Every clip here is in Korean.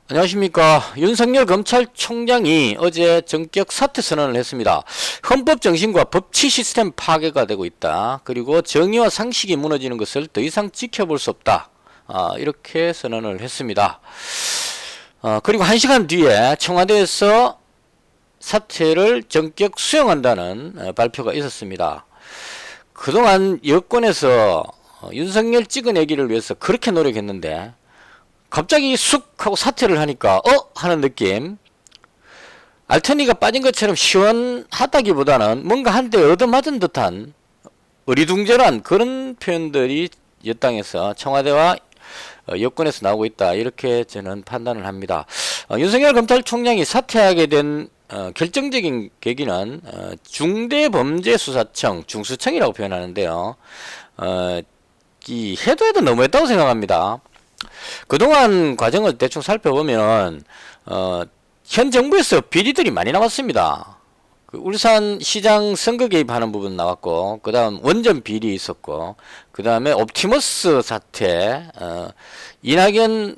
안녕하십니까. 윤석열 검찰총장이 어제 전격 사퇴 선언을 했습니다. 헌법 정신과 법치 시스템 파괴가 되고 있다. 그리고 정의와 상식이 무너지는 것을 더 이상 지켜볼 수 없다. 이렇게 선언을 했습니다. 그리고 1시간 뒤에 청와대에서 사퇴를 전격 수용한다는 발표가 있었습니다. 그동안 여권에서 윤석열 찍어내기를 위해서 그렇게 노력했는데 갑자기 쑥 하고 사퇴를 하니까 하는 느낌. 알테니가 빠진 것처럼 시원하다기보다는 뭔가 한대 얻어맞은 듯한 어리둥절한 그런 표현들이 여당에서 청와대와 여권에서 나오고 있다. 이렇게 저는 판단을 합니다. 윤석열 검찰총장이 사퇴하게 된 결정적인 계기는 중대범죄수사청, 중수청이라고 표현하는데요. 이 해도 너무했다고 생각합니다. 그동안 과정을 대충 살펴보면 현 정부에서 비리들이 많이 나왔습니다. 그 울산 시장 선거 개입하는 부분 나왔고, 그 다음 원전 비리 있었고, 그 다음에 옵티머스 사태, 이낙연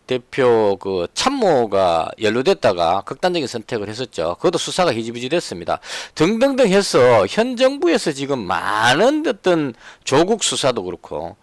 대표 그 참모가 연루됐다가 극단적인 선택을 했었죠. 그것도 수사가 희지부지 됐습니다. 등등등 해서 현 정부에서 지금 많은 어떤 조국 수사도 그렇고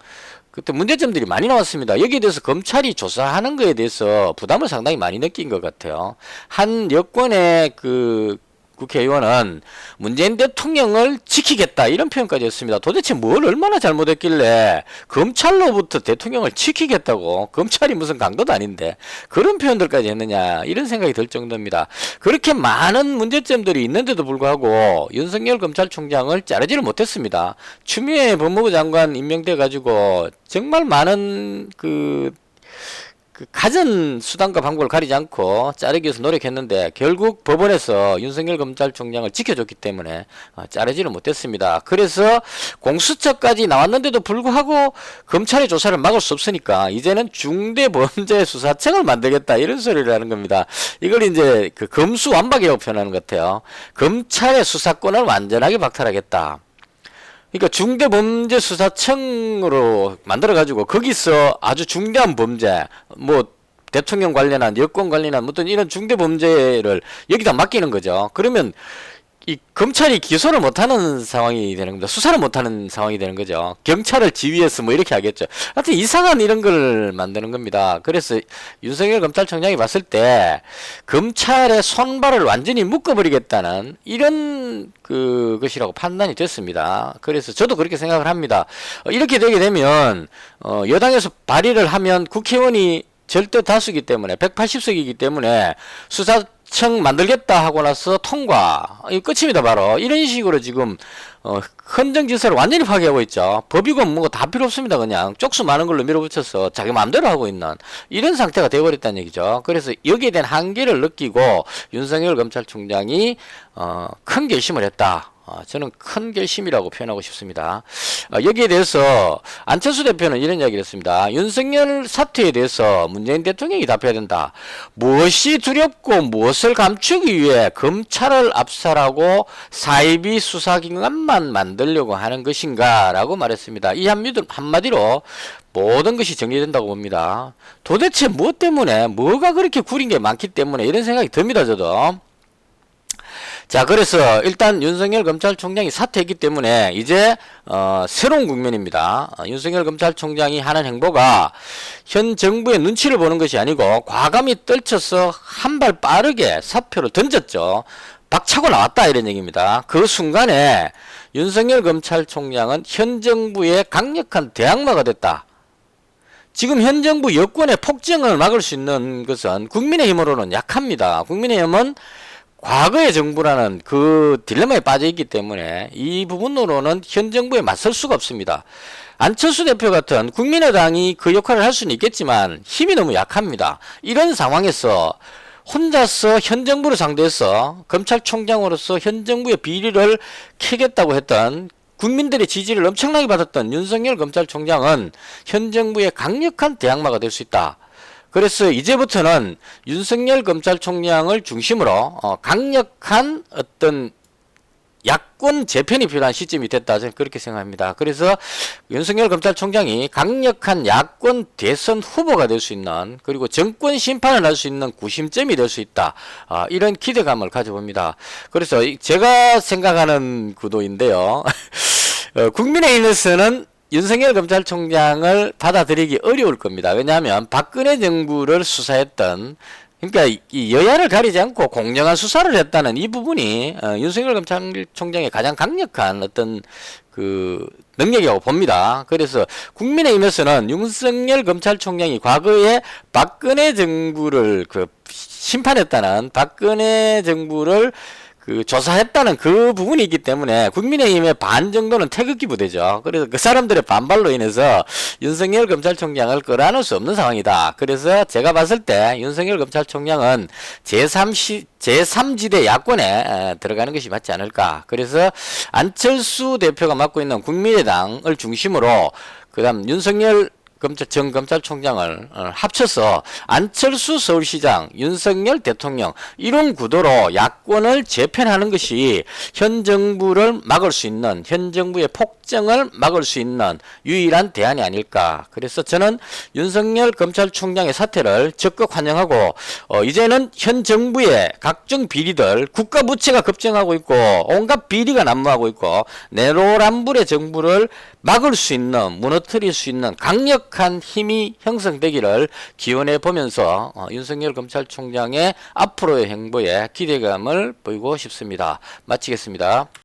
그때 문제점들이 많이 나왔습니다. 여기에 대해서 검찰이 조사하는 것에 대해서 부담을 상당히 많이 느낀 것 같아요. 한 여권의 그 국회의원은 문재인 대통령을 지키겠다 이런 표현까지 했습니다. 도대체 뭘 얼마나 잘못했길래 검찰로부터 대통령을 지키겠다고, 검찰이 무슨 강도도 아닌데 그런 표현들까지 했느냐 이런 생각이 들 정도입니다. 그렇게 많은 문제점들이 있는데도 불구하고 윤석열 검찰총장을 자르지를 못했습니다. 추미애 법무부 장관 임명돼 가지고 정말 많은 그 가전 수단과 방법을 가리지 않고 자르기 위해서 노력했는데 결국 법원에서 윤석열 검찰총장을 지켜줬기 때문에 자르지를 못했습니다. 그래서 공수처까지 나왔는데도 불구하고 검찰의 조사를 막을 수 없으니까 이제는 중대범죄수사청을 만들겠다 이런 소리를 하는 겁니다. 이걸 이제 그 검수완박이라고 표현하는 것 같아요. 검찰의 수사권을 완전하게 박탈하겠다. 그러니까 중대범죄수사청으로 만들어가지고 거기서 아주 중대한 범죄, 뭐 대통령 관련한, 여권 관련한 어떤 이런 중대범죄를 여기다 맡기는 거죠. 그러면 이 검찰이 기소를 못하는 상황이 되는 겁니다. 수사를 못하는 상황이 되는 거죠. 경찰을 지휘해서 뭐 이렇게 하겠죠. 하여튼 이상한 이런 걸 만드는 겁니다. 그래서 윤석열 검찰총장이 봤을 때 검찰의 손발을 완전히 묶어버리겠다는 이런 것이라고 판단이 됐습니다. 그래서 저도 그렇게 생각을 합니다. 이렇게 되게 되면 여당에서 발의를 하면 국회의원이 절대 다수기 때문에 180석이기 때문에 수사청 만들겠다 하고 나서 통과, 이 끝입니다. 바로 이런 식으로 지금 헌정질서를 완전히 파괴하고 있죠. 법이고 뭐고 다 필요 없습니다. 그냥 쪽수 많은 걸로 밀어붙여서 자기 마음대로 하고 있는 이런 상태가 되어버렸다는 얘기죠. 그래서 여기에 대한 한계를 느끼고 윤석열 검찰총장이 큰 결심을 했다. 저는 큰 결심이라고 표현하고 싶습니다. 여기에 대해서 안철수 대표는 이런 이야기를 했습니다. 윤석열 사퇴에 대해서 문재인 대통령이 답해야 된다. 무엇이 두렵고 무엇을 감추기 위해 검찰을 압살하고 사이비 수사기관만 만들려고 하는 것인가 라고 말했습니다. 이 한마디로 모든 것이 정리된다고 봅니다. 도대체 무엇 때문에, 뭐가 그렇게 구린 게 많기 때문에 이런 생각이 듭니다. 저도. 자, 그래서 일단 윤석열 검찰총장이 사퇴했기 때문에 이제 새로운 국면입니다. 윤석열 검찰총장이 하는 행보가 현 정부의 눈치를 보는 것이 아니고 과감히 떨쳐서 한 발 빠르게 사표를 던졌죠. 박차고 나왔다 이런 얘기입니다. 그 순간에 윤석열 검찰총장은 현 정부의 강력한 대항마가 됐다. 지금 현 정부 여권의 폭정을 막을 수 있는 것은 국민의힘으로는 약합니다. 국민의힘은 과거의 정부라는 그 딜레마에 빠져 있기 때문에 이 부분으로는 현 정부에 맞설 수가 없습니다. 안철수 대표 같은 국민의당이 그 역할을 할 수는 있겠지만 힘이 너무 약합니다. 이런 상황에서 혼자서 현 정부를 상대해서 검찰총장으로서 현 정부의 비리를 캐겠다고 했던, 국민들의 지지를 엄청나게 받았던 윤석열 검찰총장은 현 정부의 강력한 대항마가 될 수 있다. 그래서 이제부터는 윤석열 검찰총장을 중심으로 강력한 어떤 야권 재편이 필요한 시점이 됐다. 저는 그렇게 생각합니다. 그래서 윤석열 검찰총장이 강력한 야권 대선 후보가 될 수 있는, 그리고 정권 심판을 할 수 있는 구심점이 될 수 있다. 이런 기대감을 가져봅니다. 그래서 제가 생각하는 구도인데요. 국민의힘에서는 윤석열 검찰총장을 받아들이기 어려울 겁니다. 왜냐하면 박근혜 정부를 수사했던, 그러니까 이 여야를 가리지 않고 공정한 수사를 했다는 이 부분이 윤석열 검찰총장의 가장 강력한 어떤 그 능력이라고 봅니다. 그래서 국민의힘에서는 윤석열 검찰총장이 과거에 박근혜 정부를 심판했다는, 박근혜 정부를 조사했다는 그 부분이 있기 때문에 국민의힘의 반 정도는 태극기 부대죠. 그래서 그 사람들의 반발로 인해서 윤석열 검찰총장을 끌어안을 수 없는 상황이다. 그래서 제가 봤을 때 윤석열 검찰총장은 제3지대 야권에 들어가는 것이 맞지 않을까. 그래서 안철수 대표가 맡고 있는 국민의당을 중심으로 그다음 윤석열 전 검찰총장을 합쳐서 안철수 서울시장, 윤석열 대통령, 이런 구도로 야권을 재편하는 것이 현 정부를 막을 수 있는, 현 정부의 폭정을 막을 수 있는 유일한 대안이 아닐까. 그래서 저는 윤석열 검찰총장의 사퇴를 적극 환영하고, 이제는 현 정부의 각종 비리들, 국가 부채가 급증하고 있고 온갖 비리가 난무하고 있고 내로남불의 정부를 막을 수 있는, 무너뜨릴 수 있는 강력한 힘이 형성되기를 기원해 보면서 윤석열 검찰총장의 앞으로의 행보에 기대감을 보이고 싶습니다. 마치겠습니다.